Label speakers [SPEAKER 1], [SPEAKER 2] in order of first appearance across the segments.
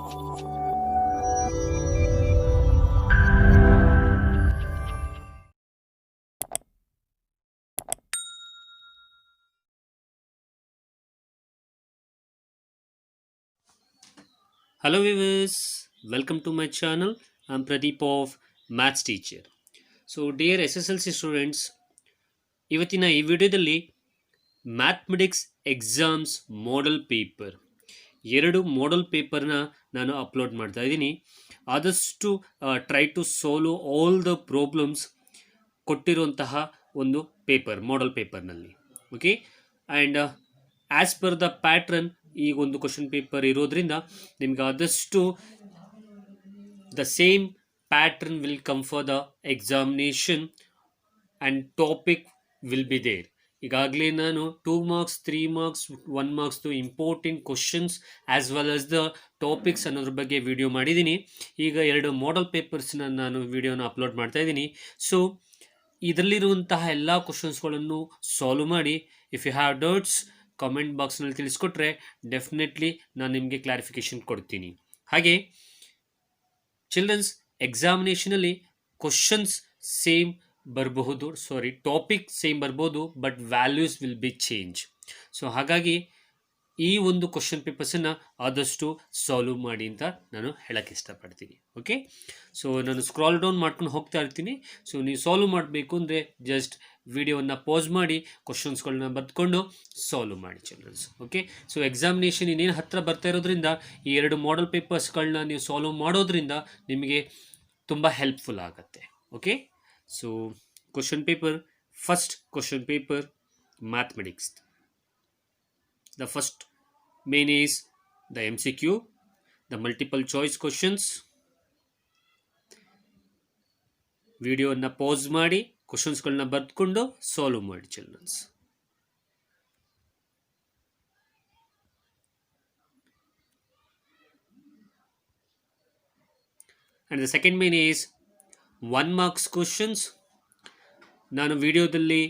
[SPEAKER 1] Hello viewers, welcome to my channel. I'm Pradeep of Maths Teacher. So dear SSLC students, ಇವತ್ತಿನ ಈ ವಿಡಿಯೋದಲ್ಲಿ mathematics exams model paper ಎರಡು model ಪೇಪರ್ನ ನಾನು upload ಮಾಡ್ತಾ ಇದ್ದೀನಿ. ಆದಷ್ಟು try to solve all the problems ಕೊಟ್ಟಿರುವಂತಹ ಒಂದು ಪೇಪರ್ ಮಾಡೆಲ್ ಪೇಪರ್ನಲ್ಲಿ. Okay, and as per the pattern ಈ ಒಂದು ಕ್ವಶನ್ ಪೇಪರ್ ಇರೋದ್ರಿಂದ ನಿಮ್ಗೆ ಆದಷ್ಟು the same pattern will come for the examination and topic will be there. ಈಗಾಗಲೇ ನಾನು 2 ಮಾರ್ಕ್ಸ್ 3 ಮಾರ್ಕ್ಸ್ 1 ಮಾರ್ಕ್ಸ್ದು important questions as well as the topics ಅನ್ನೋದ್ರ ಬಗ್ಗೆ ವಿಡಿಯೋ ಮಾಡಿದ್ದೀನಿ. ಈಗ ಎರಡು ಮಾಡೆಲ್ ಪೇಪರ್ಸ್ನ ನಾನು ವಿಡಿಯೋನ ಅಪ್ಲೋಡ್ ಮಾಡ್ತಾ ಇದ್ದೀನಿ. ಸೊ ಇದರಲ್ಲಿರುವಂತಹ ಎಲ್ಲ ಕ್ವಶನ್ಸ್ಗಳನ್ನು ಸಾಲ್ವ್ ಮಾಡಿ, if you have doubts comment ಬಾಕ್ಸ್ನಲ್ಲಿ ತಿಳಿಸ್ಕೊಟ್ರೆ ಡೆಫಿನೆಟ್ಲಿ ನಾನು ನಿಮಗೆ ಕ್ಲಾರಿಫಿಕೇಶನ್ ಕೊಡ್ತೀನಿ. ಹಾಗೆ ಚಿಲ್ಡ್ರನ್ಸ್ ಎಕ್ಸಾಮಿನೇಷನಲ್ಲಿ ಕ್ವಶನ್ಸ್ ಸೇಮ್ ಬರಬಹುದು, ಟಾಪಿಕ್ ಸೇಮ್ ಬರ್ಬೋದು, but values will be change. So ಹಾಗಾಗಿ ಈ ಒಂದು ಕ್ವಶನ್ ಪೇಪರ್ಸನ್ನು ಆದಷ್ಟು ಸಾಲ್ವ್ ಮಾಡಿ ಅಂತ ನಾನು ಹೇಳಕ್ಕೆ ಇಷ್ಟಪಡ್ತೀನಿ. ಓಕೆ, ಸೊ ನಾನು ಸ್ಕ್ರಾಲ್ ಡೌನ್ ಮಾಡ್ಕೊಂಡು ಹೋಗ್ತಾ ಇರ್ತೀನಿ. ಸೊ ನೀವು ಸಾಲ್ವ್ ಮಾಡಬೇಕು ಅಂದರೆ ಜಸ್ಟ್ ವಿಡಿಯೋವನ್ನು ಪಾಸ್ ಮಾಡಿ ಕ್ವಶನ್ಸ್ಗಳನ್ನ ಬರೆದುಕೊಂಡು ಸಾಲ್ವ್ ಮಾಡಿ ಚಿಲ್ಡ್ರನ್ಸ್. ಓಕೆ, ಸೊ ಎಕ್ಸಾಮಿನೇಷನ್ ಇನ್ನೇನು ಹತ್ತಿರ ಬರ್ತಾ ಇರೋದ್ರಿಂದ ಈ ಎರಡು ಮಾಡೆಲ್ ಪೇಪರ್ಸ್ಗಳನ್ನ ನೀವು ಸಾಲ್ವ್ ಮಾಡೋದ್ರಿಂದ ನಿಮಗೆ ತುಂಬ ಹೆಲ್ಪ್ಫುಲ್ ಆಗುತ್ತೆ. Okay, so question paper, first question paper mathematics. The first main is the MCQ, the multiple choice questions. ವಿಡಿಯೋನ ಪಾಸ್ ಮಾಡಿ ಕ್ವಶನ್ಸ್ಗಳನ್ನ ಬರೆದುಕೊಂಡು ಸಾಲ್ವ್ ಮಾಡಿ children's. And the second main is 1 marks questions. ನಾನು ವಿಡಿಯೋದಲ್ಲಿ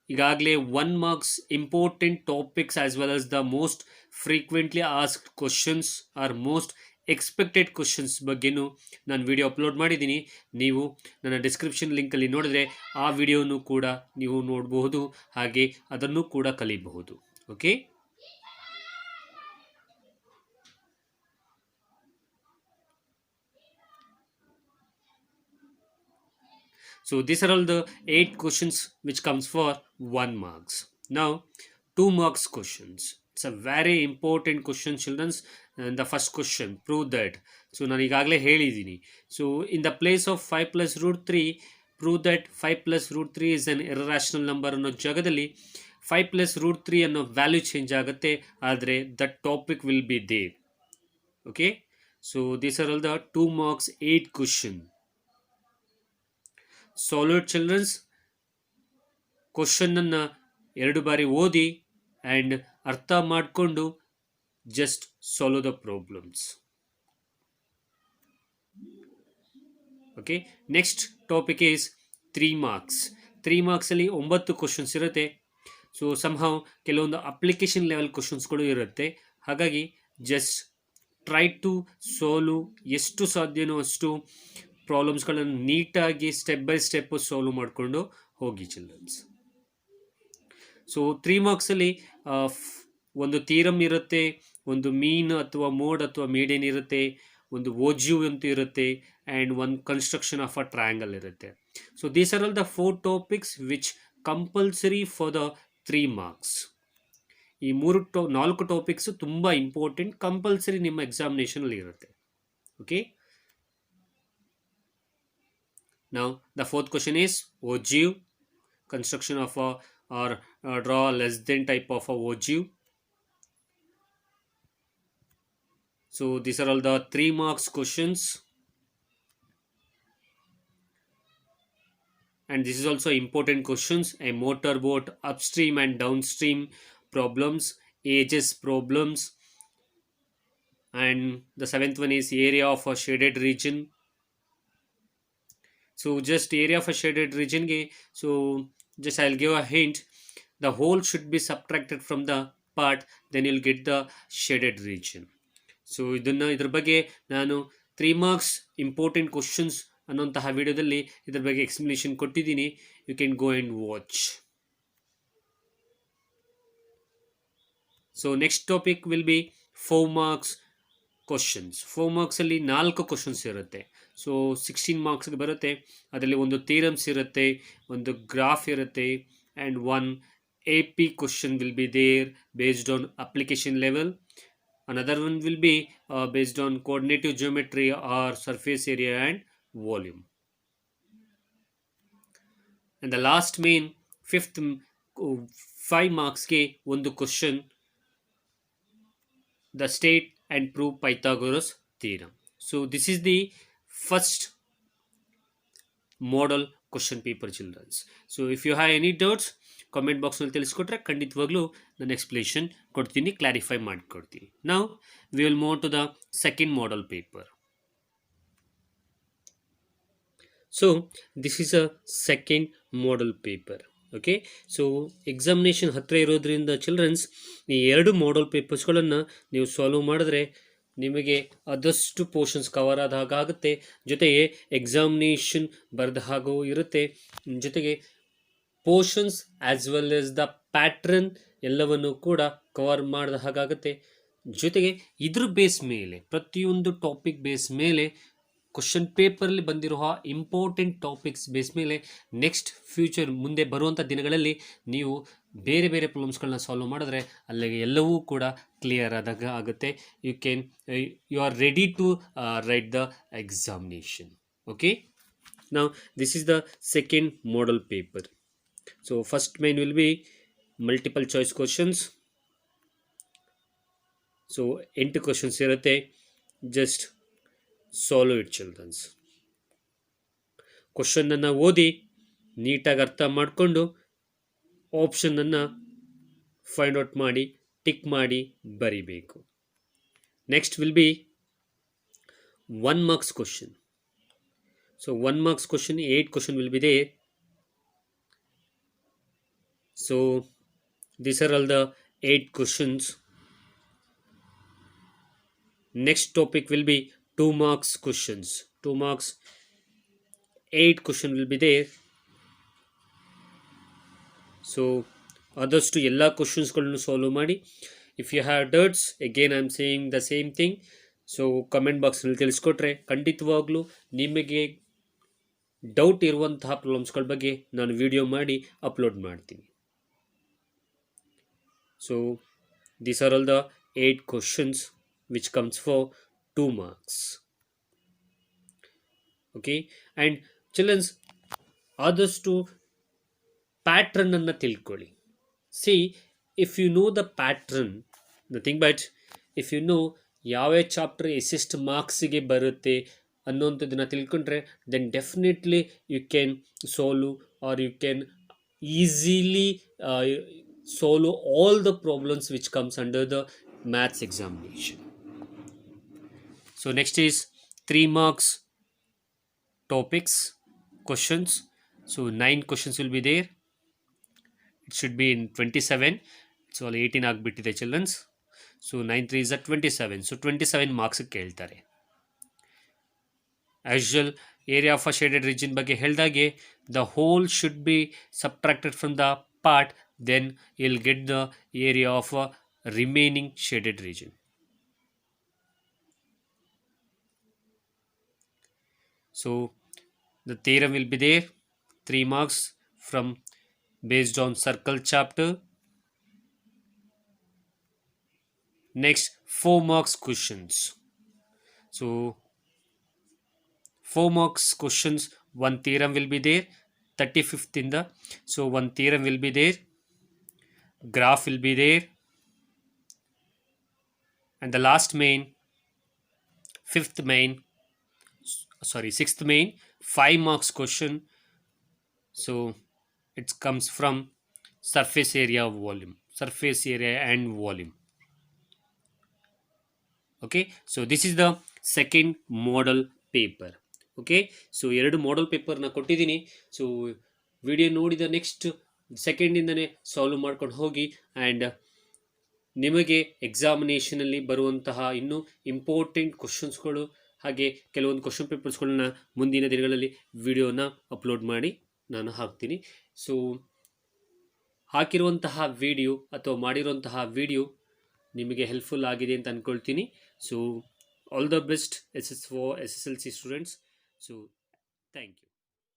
[SPEAKER 1] ಈಗಾಗಲೇ 1 marks important topics as well as the most frequently asked questions are most expected questions ಬಗ್ಗೆನೂ ನಾನು video upload ಮಾಡಿದ್ದೀನಿ. ನೀವು ನನ್ನ ಡಿಸ್ಕ್ರಿಪ್ಷನ್ ಲಿಂಕಲ್ಲಿ ನೋಡಿದ್ರೆ ಆ ವಿಡಿಯೋನು ಕೂಡ ನೀವು ನೋಡಬಹುದು, ಹಾಗೆ ಅದನ್ನು ಕೂಡ ಕಲಿಬಹುದು. Okay, so these are all the 8 questions which comes for 1 marks. Now 2 marks questions. It's a very important question children. And the first question, prove that. So ನಾನು ಈಗಾಗಲೇ ಹೇಳಿದ್ದೀನಿ. So in the place of 5 plus root 3, prove that 5 plus root 3 is an irrational number ಅನ್ನೋ ಜಾಗದಲ್ಲಿ 5 plus root 3 ಅನ್ನೋ value change ಆಗುತ್ತೆ, ಆದರೆ the topic will be there. Okay, so these are all the 2 marks 8 question. Solve childrens. ಕ್ವಶನನ್ನು 2 ಬಾರಿ ಓದಿ and ಅರ್ಥ ಮಾಡಿಕೊಂಡು just solve the problems. Okay, next topic is 3 marks. 3 ಮಾರ್ಕ್ಸಲ್ಲಿ 9 ಕ್ವಶನ್ಸ್ ಇರುತ್ತೆ. ಸೊ ಸಂಹೌ ಕೆಲವೊಂದು ಅಪ್ಲಿಕೇಶನ್ ಲೆವೆಲ್ ಕ್ವಶನ್ಸ್ಗಳು ಇರುತ್ತೆ. ಹಾಗಾಗಿ ಜಸ್ಟ್ ಟ್ರೈ ಟು ಸಾಲ್ವ್ ಎಷ್ಟು ಸಾಧ್ಯನೋ ಅಷ್ಟು ಪ್ರಾಬ್ಲಮ್ಸ್ಗಳನ್ನು ನೀಟಾಗಿ ಸ್ಟೆಪ್ ಬೈ ಸ್ಟೆಪ್ ಸಾಲ್ವ್ ಮಾಡಿಕೊಂಡು ಹೋಗಿ ಚಿಲ್ಡ್ರನ್ಸ್. ಸೊ 3 ಮಾರ್ಕ್ಸಲ್ಲಿ ಒಂದು ಥಿಯರಮ್ ಇರುತ್ತೆ, ಒಂದು ಮೀನ್ ಅಥವಾ ಮೋಡ್ ಅಥವಾ ಮೀಡಿಯನ್ ಇರುತ್ತೆ, ಒಂದು ಓಜ್ಯೂ ಅಂತ ಇರುತ್ತೆ, ಆ್ಯಂಡ್ ಒಂದು ಕನ್ಸ್ಟ್ರಕ್ಷನ್ ಆಫ್ ಅ ಟ್ರಯಾಂಗಲ್ ಇರುತ್ತೆ. So these are all the 4 topics which compulsory for the 3 marks. ಈ 4 ಟಾಪಿಕ್ಸು ತುಂಬ ಇಂಪಾರ್ಟೆಂಟ್, ಕಂಪಲ್ಸರಿ ನಿಮ್ಮ ಎಕ್ಸಾಮಿನೇಷನಲ್ಲಿ ಇರುತ್ತೆ. Okay, now the fourth question is ogive, construction of a or draw less than type of a ogive. So these are all the 3 marks questions, and this is also important questions. A motorboat upstream and downstream problems, ages problems, and the 7th one is area of a shaded region. So just area of a shaded region ge, so just I'll give a hint. The whole should be subtracted from the part, then you'll get the shaded region. So ಇದ್ರ ಬಗ್ಗೆ ನಾನು 3 marks important questions ಅನ್ನೋಂತಹ ವಿಡಿಯೋದಲ್ಲಿ ಇದ್ರ ಬಗ್ಗೆ explanation ಕೊಟ್ಟಿದ್ದೀನಿ. You can go and watch. So next topic will be 4 marks questions. 4 ಮಾರ್ಕ್ಸಲ್ಲಿ 4 questions ಇರುತ್ತೆ. So 16 ಮಾರ್ಕ್ಸ್ಗೆ ಬರುತ್ತೆ. ಅದರಲ್ಲಿ ಒಂದು ಥಿಯರಮ್ಸ್ ಇರುತ್ತೆ, ಒಂದು ಗ್ರಾಫ್ ಇರುತ್ತೆ, and one AP question will be there based on application level. Another one will be based on coordinative geometry or surface area and volume. And the last main fifth 5 marks ke ಒಂದು question, the state and prove Pythagoras theorem. So this is the first model question paper, childrens. So if you have any doubts, comment ಬಾಕ್ಸ್ನಲ್ಲಿ ತಿಳಿಸ್ಕೊಟ್ರೆ ಖಂಡಿತವಾಗ್ಲೂ ನಾನು explanation ಕೊಡ್ತೀನಿ, clarify ಮಾಡಿಕೊಡ್ತೀನಿ. ನಾವು we will move to the second model paper. So this is a second model paper. Okay, so examination ಹತ್ತಿರ ಇರೋದ್ರಿಂದ children's ಈ 2 ಮಾಡೆಲ್ ಪೇಪರ್ಸ್ಗಳನ್ನು ನೀವು ಸಾಲ್ವ್ ಮಾಡಿದ್ರೆ ನಿಮಗೆ ಆದಷ್ಟು ಪೋರ್ಷನ್ಸ್ ಕವರ್ ಆದ ಹಾಗಾಗುತ್ತೆ, ಜೊತೆಗೆ ಎಕ್ಸಾಮಿನೇಷನ್ ಬರೆದ ಹಾಗೂ ಇರುತ್ತೆ, ಜೊತೆಗೆ portions as well as the pattern ಎಲ್ಲವನ್ನು ಕೂಡ ಕವರ್ ಮಾಡಿದ ಹಾಗಾಗುತ್ತೆ. ಜೊತೆಗೆ ಇದ್ರ ಬೇಸ್ ಮೇಲೆ ಪ್ರತಿಯೊಂದು ಟಾಪಿಕ್ ಬೇಸ್ ಮೇಲೆ ಕ್ವಶನ್ ಪೇಪರಲ್ಲಿ ಬಂದಿರುವ ಇಂಪಾರ್ಟೆಂಟ್ ಟಾಪಿಕ್ಸ್ ಬೇಸ್ ಮೇಲೆ ನೆಕ್ಸ್ಟ್ ಫ್ಯೂಚರ್ ಮುಂದೆ ಬರುವಂಥ ದಿನಗಳಲ್ಲಿ ನೀವು ಬೇರೆ ಬೇರೆ ಪ್ರಾಬ್ಲಮ್ಸ್ಗಳನ್ನ ಸಾಲ್ವ್ ಮಾಡಿದ್ರೆ ಅಲ್ಲಿಗೆ ಎಲ್ಲವೂ ಕೂಡ ಕ್ಲಿಯರ್ ಆದಾಗ ಆಗುತ್ತೆ. You are ready to write the examination. Okay, now this is the second model paper. So first main will be multiple choice questions. So 8 questions irutte, just solve it, childrens. Question ಅನ್ನು ಓದಿ ನೀಟಾಗಿ ಅರ್ಥ ಮಾಡಿಕೊಂಡು option ಅನ್ನು find out ಮಾಡಿ tick ಮಾಡಿ ಬರಿಬೇಕು. Next will be 1 marks question. So 1 marks question, 8 question will be there. So these are all the 8 questions. Next topic will be 2 marks questions. 2 marks, 8 question will be there. So others to ಎಲ್ಲ ಕ್ವಶನ್ಸ್ಗಳನ್ನು solve ಮಾಡಿ. If you have doubts, again I am saying the same thing. So comment ಬಾಕ್ಸ್ನಲ್ಲಿ ತಿಳಿಸ್ಕೊಟ್ರೆ ಖಂಡಿತವಾಗ್ಲೂ ನಿಮಗೆ doubt ಇರುವಂತಹ ಪ್ರಾಬ್ಲಮ್ಸ್ಗಳ ಬಗ್ಗೆ ನಾನು ವಿಡಿಯೋ ಮಾಡಿ ಅಪ್ಲೋಡ್ ಮಾಡ್ತೀನಿ. So these are all the 8 questions which comes for 2 marks. Okay, and children, others to pattern anna tilkoli. See, if you know the pattern, nothing but if you know ಯಾವ chapter ಎಷ್ಟೆಷ್ಟು ಮಾರ್ಕ್ಸಿಗೆ ಬರುತ್ತೆ ಅನ್ನೋಂಥದ್ದನ್ನು ತಿಳ್ಕೊಂಡ್ರೆ then definitely you can solve or you can easily solve all the problems which comes under the maths examination. So next is 3 marks topics questions. So 9 questions will be there. It should be in 27. So 18 ಆಗ್ಬಿಟ್ಟಿದೆ childrens. So 9 3 is 27. So 27 marks ಕೇಳ್ತಾರೆ. As usual, area of a shaded region ಬಗ್ಗೆ ಹೇಳಿದಾಗೆ the whole should be subtracted from the part, then you'll get the area of a remaining shaded region. So the theorem will be there, 3 marks from based on circle chapter. Next 4 marks questions. So 4 marks questions, one theorem will be there, 35th in the, so one theorem will be there, graph will be there, and the last main, sixth main 5 marks question. So it comes from surface area and volume. Okay, so this is the second model paper. Okay, so 2 model ಪೇಪರ್ನ ಕೊಟ್ಟಿದ್ದೀನಿ. So video ನೋಡಿದ next ಸೆಕೆಂಡಿಂದನೇ solve ಮಾಡ್ಕೊಂಡು ಹೋಗಿ. And ನಿಮಗೆ ಎಕ್ಸಾಮಿನೇಷನಲ್ಲಿ ಬರುವಂತಹ ಇನ್ನೂ important ಕ್ವಶನ್ಸ್ಗಳು ಹಾಗೆ ಕೆಲವೊಂದು ಕ್ವಶನ್ ಪೇಪರ್ಸ್ಗಳನ್ನ ಮುಂದಿನ ದಿನಗಳಲ್ಲಿ ವಿಡಿಯೋನ ಅಪ್ಲೋಡ್ ಮಾಡಿ ನಾನು ಹಾಕ್ತೀನಿ. ಸೊ ಹಾಕಿರುವಂತಹ ವಿಡಿಯೋ ಅಥವಾ ಮಾಡಿರುವಂತಹ ವಿಡಿಯೋ ನಿಮಗೆ ಹೆಲ್ಪ್ಫುಲ್ ಆಗಿದೆ ಅಂತ ಅಂದ್ಕೊಳ್ತೀನಿ. So all the best S S L C students. So thank you.